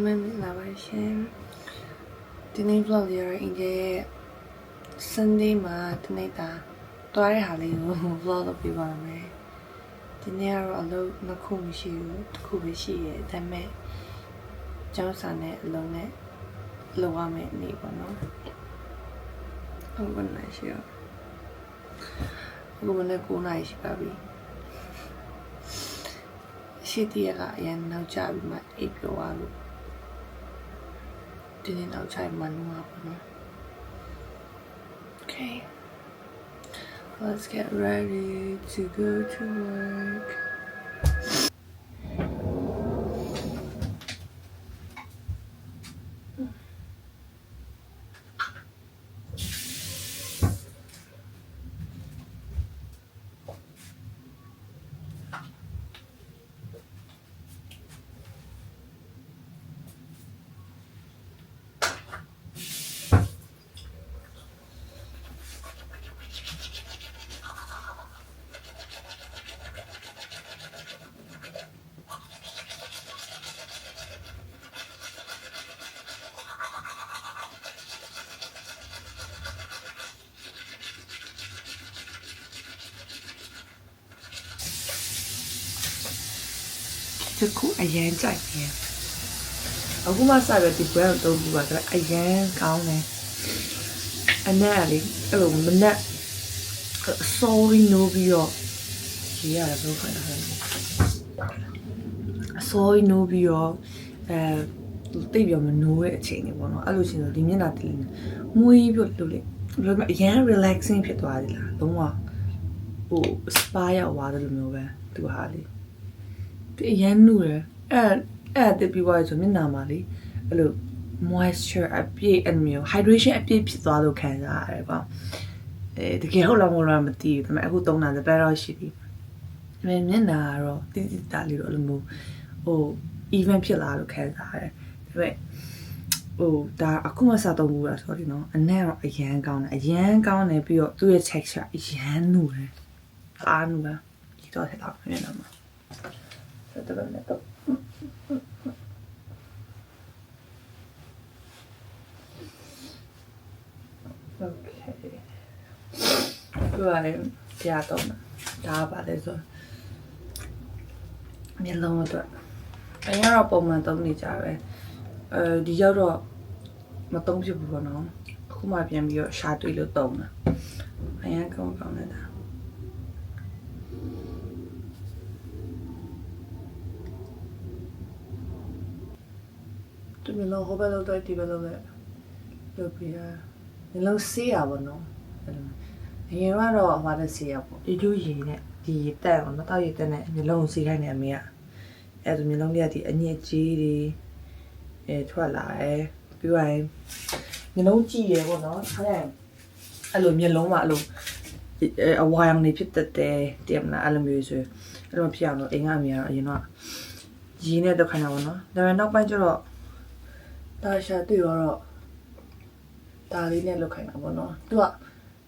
Amen Lavation. The name vlog here in the Sunday ma tonight. Toare hali vlog of people me. The near alone no kumishi, kubishi, dame. Johnsone alone, lowame neighbor no. I'm gonna nice you. I'm gonna go nice, baby. Shitty and no job my April. Didn't outside Manu up. Okay, let's get ready to go to work. It's cool. I am tired. I go outside with the bread. Don't do that. I am calm. And now, oh, man, sorry, no beer. Yeah, that's okay. Sorry, no beer. They are no change. One, I lose the limit. Not the muy beautifully. Yeah, relaxing. Pit wadila. Don't want. Oh, spy water nowhere. Too hardly. Yanure at the bewise of Minamali, a little moisture a bit and meal, hydration a bit pizzo can I about the girl around the tea, the man who don't know the better shitty. When Naro, this is that little move, oh, even Pilaro can I. Oh, that Akuma Sato Mura, sorry, no, and now a yan gown, a pure to a texture, is yanure. Anwa, you thought it up, you know. Okay. Right, yeah, don't about it. Me alone with it. I hear up on my tongue, the Yoro Matom people know. Who might be your shadow little dome. I ain't going on it. To me, no hope I don't develop it. Look here. You know, see, I will know. You know what I see. You do it. The town, not how you done it. You don't see any of me. As me long at the any G. Twilight. Be right. You know, G. Well, no. I love me alone. I love a while only pit that day. Damn, I lose you. I don't piano. You know. Gina the kind of one. There are not by your. Tasha, do your. Darling, look kind of one. Do it.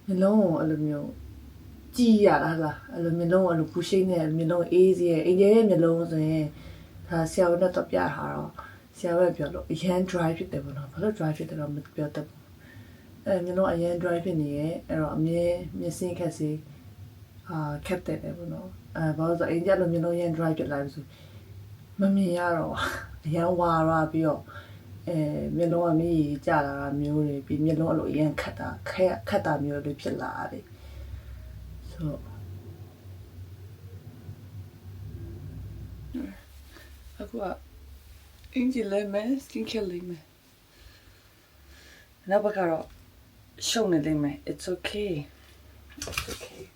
You know, I love you. Gee, I love me long and pushing it, me long easy. In the end, me long, Sia not up your hair. Sia web your look. You can't drive it, devil. I'll drive it around with your table. And you know, I ain't driving here, and me, missing Cassie, kept it, you know. About the India, you know, you ain't drive it like so. Mammy Yarrow, young Wara, Bio, me know me, Jala, Mule, be me no young Cata, Mule, Pilari. So, I go up. Angel, man, skin killing me. Nabacaro, show me, it's okay. It's okay.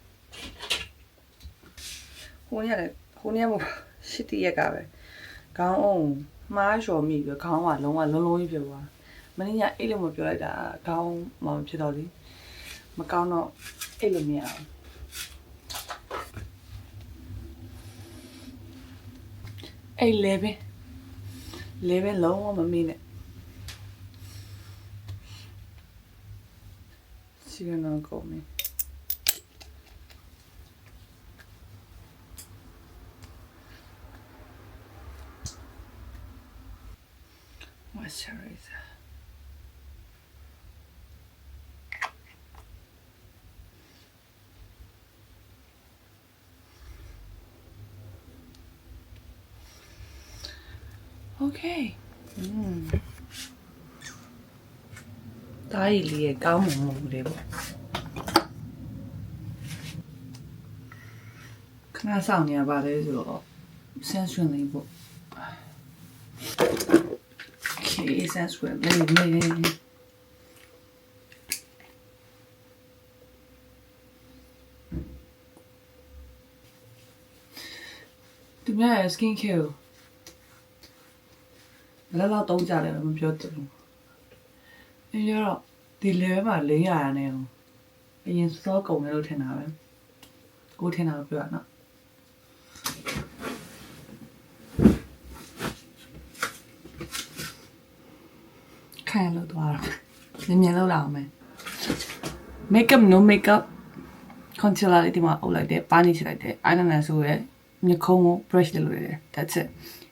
Who never shitty a gabby. Gone on, Marsh or me, you can't want long if you want. Many are ill with you like that, count Mom Chidoli. Macano, Ilumia. Hey, living low on a minute. She gonna call me. moisturizer. Okay. Dai li cao mồm đi bộ. Khá sao nhà bà đấy rồi. Sen xuân đi bộ. Okay, sen xuân lên. Tụi mình skin care. Là tông ra lại mìnhပြောđược. Bây giờ thì lấy mà lấy à này. Bây giờ số cầu này đâu thế nào đấy. Cô thế nào biểu nó. Khai lâu tòa. Nên nhận lâu nào mày. Makeup no makeup. Concealer thì mà ổ lại đấy, pani lại đấy. Eyeliner số ấy. Như không brush lên rồi. That's it.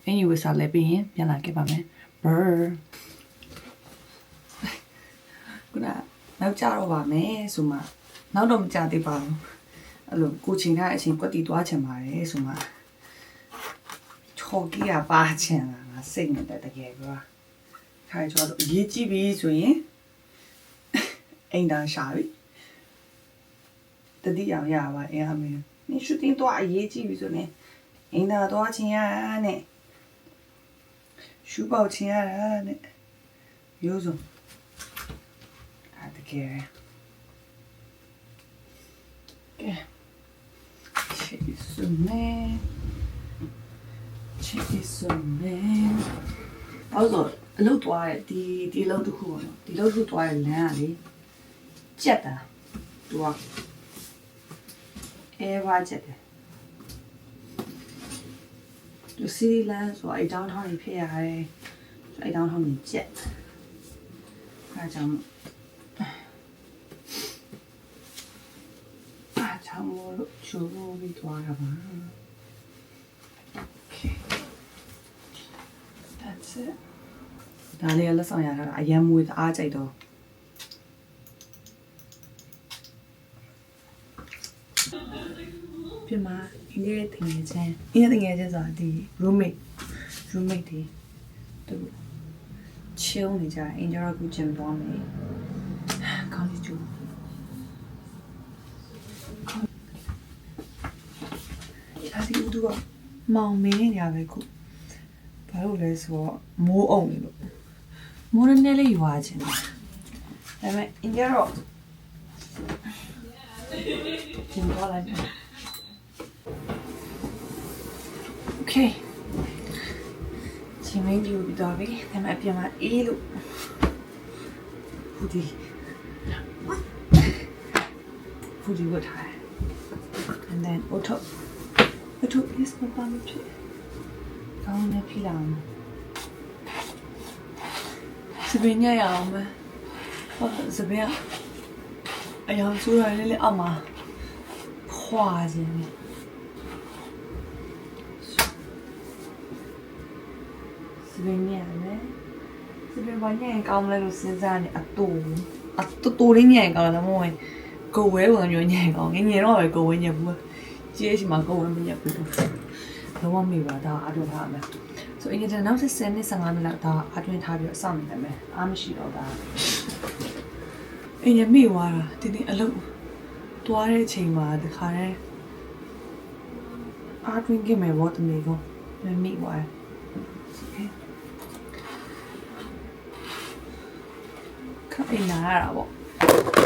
And you will start letting him.ပြန်လာခဲ့ပါမယ် Brr ခုနနောက်ကြတော့ပါမယ်ဆိုမှနောက်တော့မကြသေးပါဘူးအဲ့လိုကိုချိန်ထားတဲ့အချိန်ကွက်တီသွားချင်ပါတယ်ဆိုမှချော်ကြီးရပါချင်လာငါစိတ်နဲ့တကယ်ပြောခိုင်ချော်တော့ရေးကြည့်ပြီဆိုရင်အိမ်တန်းရှာပြီတတိယရပါအဲ့အမေနင်ရှူတင်တော့အရေးကြည့်ပြီဆိုရင်အိမ်တန်းသွားချင်ရနဲ့ ရှူပေါချင်ရတာနဲ့ရိုးစုံတကယ်ကဲချစ်စုံနဲ့အဲ့တော့အလုပ်သွားတဲ့ဒီလုပ်တစ်ခုပေါ့နော်ဒီလုပ်တစ်ခုသွားတဲ့လမ်းကလေကြက်တာသူကအဲဘာကြက်တယ်လူစီလန်ဆိုအိမ်တောင်းထောင်းကြီးဖြစ်ရတယ်အိမ်တောင်းထောင်းကြီးကြက်အဲကြောင့်မို့လို့ချိုးပြီးသွားတာပါ Okay that's it ဒါလေးလက်ဆောင်ရတာအရင်မွေးအားကြိုက်တော့ပြန်มาအင်းရဲ့တင်ငယ်ချင်းဆိုတာဒီ roommate တွေသူ chill နေကြတယ်အင်ဂျာကူဂျင်သွားမယ်ခေါင်းကြီးကျူဒီဥဒူကမောင်မင်းနေရပဲခုဘာလို့လဲဆိုတော့မိုးအုံနေလို့မိုးနည်းလေးရွာခြင်းဒါပေမဲ့အင်ဂျာတော့ကျင်သွားလိုက် Okay ချင်းမင်းကြီးပြီးတော့ပြီဒါပေမဲ့ပြန်မအေးလို့ဖူဒီဝတ်ထား and then auto is not bad ဖြစ်ကောင်းနေပြီလားစပင်းရအောင်မစပင်းအယောင်ဆိုးရလေးအောက်မှာခွာခြင်းစပင်းရတယ်စပင်းဘာညံကောင်းလဲလို့စဉ်းစားနေအတူလေးညံကောင်းတယ်မဟုတ်ကိုဝဲဝင်ညံကောင်းငယ်တော့ပဲကိုဝဲညံဘူးကြေးရှိမှာကိုဝဲမညံဘူးလုံးဝမေ့ပါဒါအတူထားမယ်ဆိုအင်ဂျင်နောက်10နှစ်15မိနစ်လောက်ဒါအတွင်းထားပြီးအဆောင်နေတယ်မယ်အားမရှိတော့ဒါအင်ဂျင်မိသွားတာတင်းအလုပ်သွားတဲ့အချိန်မှာတခါတည်းအားတွင်းခဲ့မယ်ဘောတမီကောမိသွားတယ်ခပ်အိမ်လာရတာပေါ့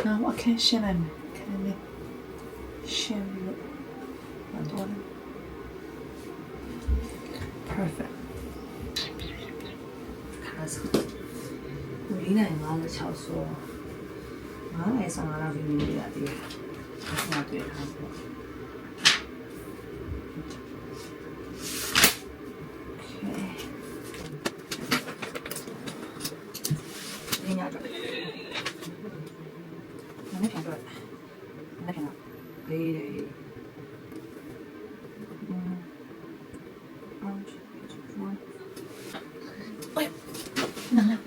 နောက်အခင်းရှင်းလိုက်မယ်ခင်းလေးရှင်းလို့မတော်ဘူး perfect ခါစဒီနိုင်မှာလည်း6ဆိုငါလည်းဆောင်လာပြီးနေရတယ်ဆက်မတွေ့ထားဘူး Ôi, nặng lắm.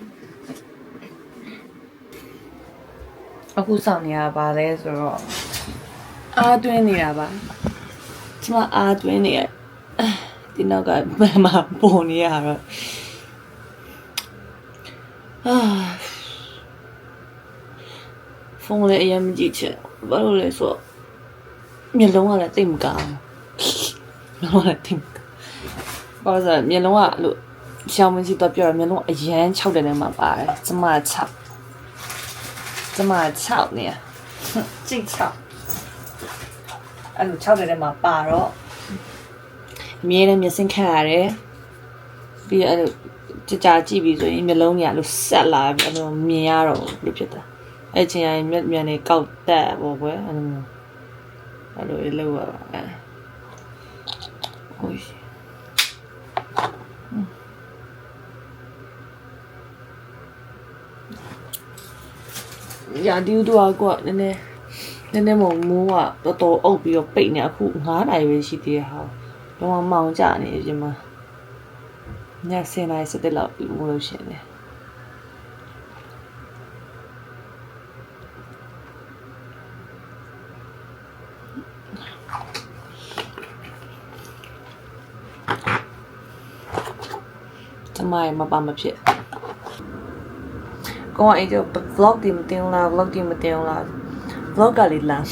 အခုဆောင်နေရပါလဲဆိုတော့အားတွင်းနေတာပါကျမအားတွင်းနေရဒီနောက်ကမမပုံနေရတော့ဖုန်းလေးအရင်မကြည့်ချင်ဘာလို့လဲဆိုတော့မျက်လုံးကလည်းတိတ်မကောင်းမျက်လုံးကလည်းတိတ်ဘာလို့လဲမျက်လုံးကလို့ရှောင်းမစီတော့ပြောရမျက်လုံးအရန်6တယ်နဲ့မှပါတယ်ကျမ6နေရကြိတ်6အဲ့လို6တယ်နဲ့မှပါတော့အမြဲတမ်းမျက်စင်းခတ်ရတယ်ပြီးအဲ့လိုကြာကြည့်ပြီးဆိုရင်မျက်လုံးကြီးအဲ့လိုဆက်လာပြီးအဲ့လိုမြင်ရတော့လို့ဖြစ်တာအဲ့ချင်းရင်မျက်နေကောက်တက်ပေါ့ကွယ်အဲ့လိုလောက်ရပါဟိုရာဒီဦးတော့ကနည်းနည်းမိုးကတော်အုပ်ပြီးတော့ပိတ်နေအခု9နာရီပဲရှိသေးတယ်ဟာတော့မောင်ကြနေပြင်မှာည7နာရီ7လောက်ပြီးမိုးလို့ရှင်တယ်ทำไมมาปามဖြစ်ကောအဲ့တော့ vlog ဒီမတင်လား vlog ဒီမတင်လား vlog ကလေးလား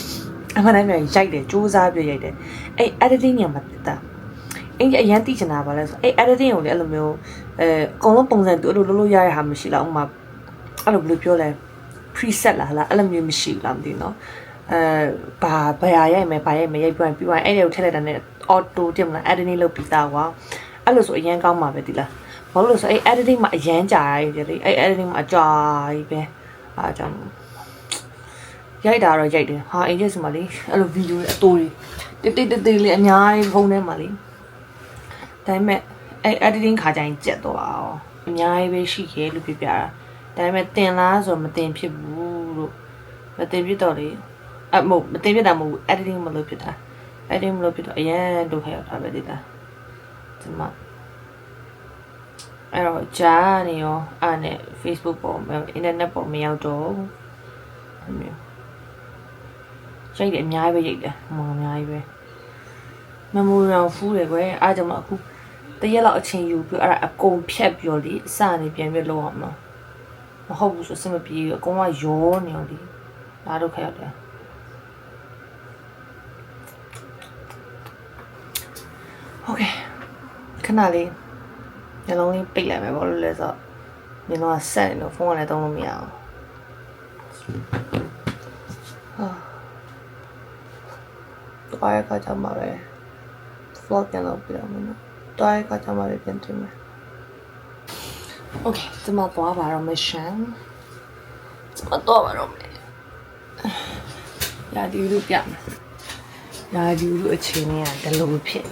အမှန်တမ်းပြောရိုက်တယ်စူးစမ်းပြရိုက်တယ်အဲ့ editing ညမှာတက်တာအဲ့အရန်တိချင်တာပါလဲဆိုအဲ့ editing ကိုလေအဲ့လိုမျိုးအကုန်လုံးပုံစံတူအဲ့လိုလုပ်ရရဟာမရှိလားဥမာအဲ့လိုဘယ်လိုပြောလဲ preset လားအဲ့လိုမျိုးမရှိဘူးလားမသိဘူးเนาะဘာရိုက်မယ်ရိုက်ပြီးရင်အဲ့ဒီကိုထည့်လိုက်တာနဲ့ auto တင်မလား editing လုပ်ပြီးသားကွာအဲ့လိုဆိုအရန်ကောင်းပါပဲဒီလားဘာလို့လဲဆိုအဲ့ editing မှာအရန်ကြာရည်လေအဲ့ editing မှာအကြာကြီးပဲအားကြောင့်ရိုက်တာတော့ရိုက်တယ်ဟာအင်ဂျင်စမှာလေအဲ့လိုဗီဒီယိုအတိုးတွေတိတ်လေးအများကြီးဖုန်းထဲမှာလေဒါပေမဲ့အဲ့ editing ခါကျရင်ကြက်တော့အောင်အများကြီးပဲရှိခဲ့လို့ပြပြတာဒါပေမဲ့တင်လားဆိုမတင်ဖြစ်ဘူးလို့မတင်ဖြစ်တော့လေမတင်ဖြစ်တာမဟုတ်ဘူး editing မလုပ်ဖြစ်တာ editing မလုပ်ဖြစ်တော့အရန်ဒုက္ခရောက်တာပဲဒီလားဒီမှာအဲ့တော့ဂျာနေရောအဲ့နဲ့ Facebook ပေါ် internet ပေါ်မရောက်တော့အဲ့မျိုးရိုက်တယ်အများကြီးပဲရိုက်တယ်အများကြီးပဲ memory ရောဖူးတယ်ကွယ်အားကြောင့်မှအခုတရက်လောက်အချိန်ယူပြီးအဲ့ဒါအကုန်ဖြတ်ပြီးတော့လေအစနေပြန်ပြီးလောက်အောင်မဟုတ်ဘူးဆိုစမပြေအကုန်ကရောနေအောင်ဒီဒါတော့ခက်ရတယ်โอเคခဏလေးညလုံးလေးပိတ်လိုက်မယ်ဘာလို့လဲဆိုတော့ညလုံးကဆက်နေလို့ဖုန်းကလည်းသုံးလို့မရအောင်တော့ရခါကြမှာပဲ vlog ပြန်လုပ်ပြတော့မယ်နော်တော့ရခါကြမှာပဲပြန်တင်မယ်โอเคဒီမှာတော့ပါတော့ mission ဒီမှာတော့ပါတော့မယ်ရာဒီလူပြမယ်ရာဒီလူအချိန်ကြီးကဒလိုဖြစ်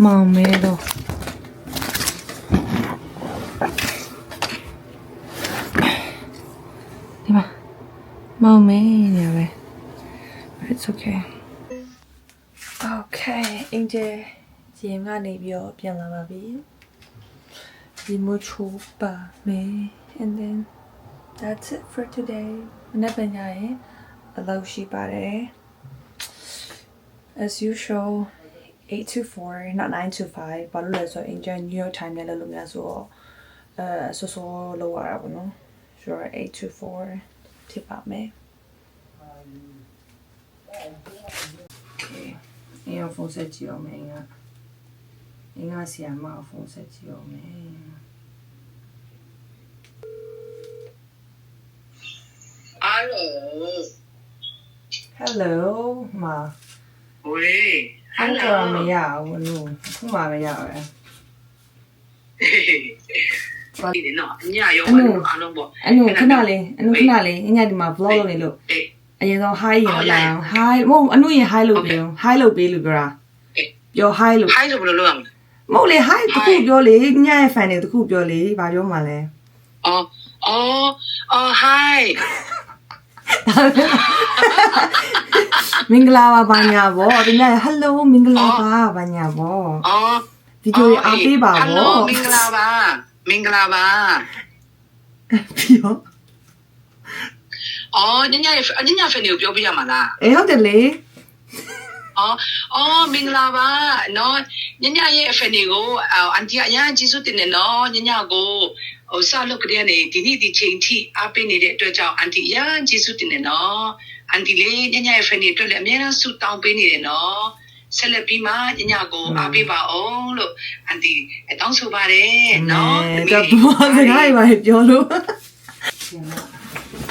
မောင်မဲတော့ဒီမှာမောင်မဲနေပဲ It's okay Okay Angel ဂျင်းကနေပြီးတော့ပြန်လာပါပြီဒီမို့ချိုးပါမယ် and then that's it for today မနေ့ကညရင်အလုပ်ရှိပါတယ် as usual 8 to 4 not 9 to 5ဘာလို့လဲဆိုတော့ Angel New York time နဲ့လုပ်များဆိုတော့ဆိုလောက်ရတာပေါ့နော် sure 8 to 4ဖြစ်ပါမယ် okay အရင်ဖုန်းဆက်ကြည့်အောင်မယ်ငါဆီယာမဖုန်းဆက်ကြည့်အောင်မယ် hello မဝေးအဲ့တော့မရဘူးလို့ခုမှပဲရတယ်ဘာဒီနော်ညရောအားလုံးပေါ့ခဏလေးခဏလေးညဒီမှာ vlog လုပ်နေလို့အရင်ဆုံး hi ရလာအောင် hi မဟုတ်အနုရင် hi လုပ်ပြော hi လုပ်ပေးလို့ပြောတာပြော hi လို့ hi လို့ဘယ်လိုလုပ်ရမလဲမဟုတ်လေ hi တခုပြောလေညရဲ့ fan တွေတခုပြောလေဘာပြောမှလဲအော် hi မင်္ဂလာပါဘာညာဗောဒီနေ့ hello မင်္ဂလာပါဘာညာဗော ဗီဒီယိုတွေအားပေးပါ ဟယ်လို ဗော မင်္ဂလာပါမင်္ဂလာပါ ပြီးတော့ အော်ညညဖက်နေကိုပြောပြရမှာလား ဟုတ်တယ်လေ အော်မင်္ဂလာပါနော်ညညရဲ့အဖက်နေကိုအန်တီကအရင်ကျေးဇူးတင်တယ်နော်ညညကိုဟိုစလုပ်ကြတဲ့နေဒီနေ့ဒီချိန်ထိအားပေးနေတဲ့အတွက်ကြောင့်အန်တီအရင်ကျေးဇူးတင်တယ်နော်အန်တီလေးညညရဲ့ဖက်နေအတွက်လည်းအများအားဆုတောင်းပေးနေတယ်နော်ဆက်လက်ပြီးမှညညကိုအားပေးပါအောင်လို့အန်တီတောင်းဆိုပါတယ်နော် တော့ဘာစကားတွေပါပြောလို့ရှင်မ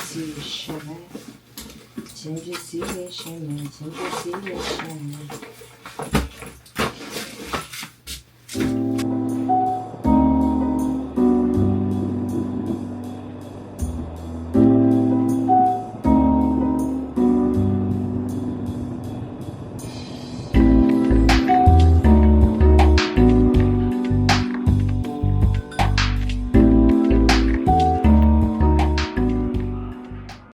စီရှင်မချင်းစီရှင်မချင်းစီရှင်